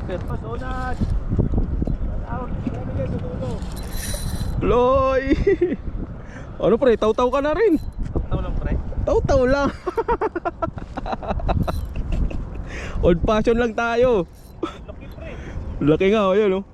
Perpas, unad. Out. Nabigay sa dulo. Loy. Ano pre, taw-taw ka na rin. Taw lang pre. Taw-taw lang. Old fashion lang tayo. Laki pre. Laki nga, oh, yun oh.